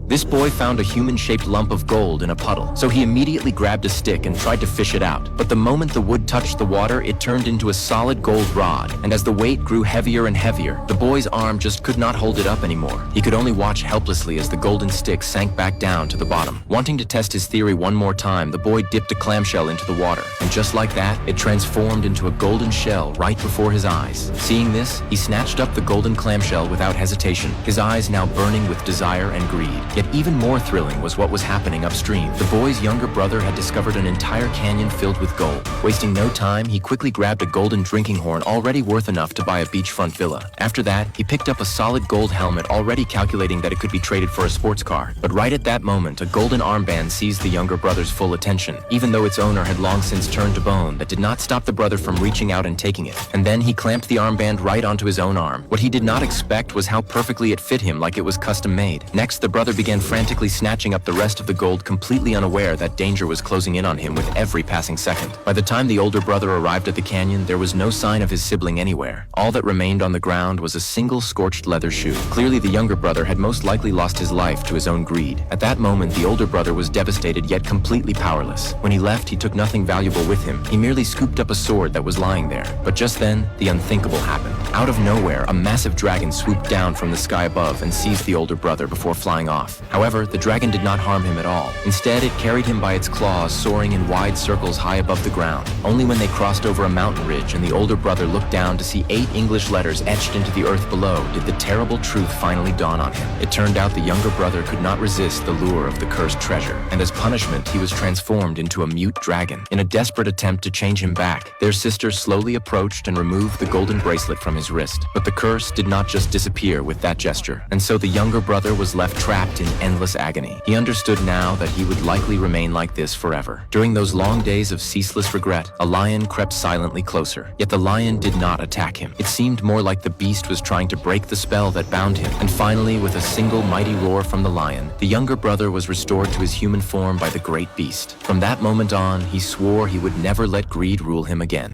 This boy found a human-shaped lump of gold in a puddle, so he immediately grabbed a stick and tried to fish it out. But the moment the wood touched the water, it turned into a solid gold rod, and as the weight grew heavier and heavier, the boy's arm just could not hold it up anymore. He could only watch helplessly as the golden stick sank back down to the bottom. Wanting to test his theory one more time, the boy dipped a clamshell into the water, and just like that, it transformed into a golden shell right before his eyes. Seeing this, he snatched up the golden clamshell without hesitation, his eyes now burning with desire and greed. Yet even more thrilling was what was happening upstream. The boy's younger brother had discovered an entire canyon filled with gold. Wasting no time, he quickly grabbed a golden drinking horn already worth enough to buy a beachfront villa. After that, he picked up a solid gold helmet already calculating that it could be traded for a sports car. But right at that moment, a golden armband seized the younger brother's full attention. Even though its owner had long since turned to bone, that did not stop the brother from reaching out and taking it. And then he clamped the armband right onto his own arm. What he did not expect was how perfectly it fit him, like it was custom made. Next, the brother began frantically snatching up the rest of the gold, completely unaware that danger was closing in on him with every passing second. By the time the older brother arrived at the canyon, there was no sign of his sibling anywhere. All that remained on the ground was a single scorched leather shoe. Clearly, the younger brother had most likely lost his life to his own greed. At that moment, the older brother was devastated yet completely powerless. When he left, he took nothing valuable with him. He merely scooped up a sword that was lying there. But just then, the unthinkable happened. Out of nowhere, a massive dragon swooped down from the sky above and seized the older brother before flying off. However, the dragon did not harm him at all. Instead, it carried him by its claws, soaring in wide circles high above the ground. Only when they crossed over a mountain ridge and the older brother looked down to see 8 English letters etched into the earth below did the terrible truth finally dawn on him. It turned out the younger brother could not resist the lure of the cursed treasure, and as punishment, he was transformed into a mute dragon. In a desperate attempt to change him back, their sister slowly approached and removed the golden bracelet from his wrist. But the curse did not just disappear with that gesture, and so the younger brother was left trapped in endless agony. He understood now that he would likely remain like this forever. During those long days of ceaseless regret, a lion crept silently closer. Yet the lion did not attack him. It seemed more like the beast was trying to break the spell that bound him. And finally, with a single mighty roar from the lion, the younger brother was restored to his human form by the great beast. From that moment on, he swore he would never let greed rule him again.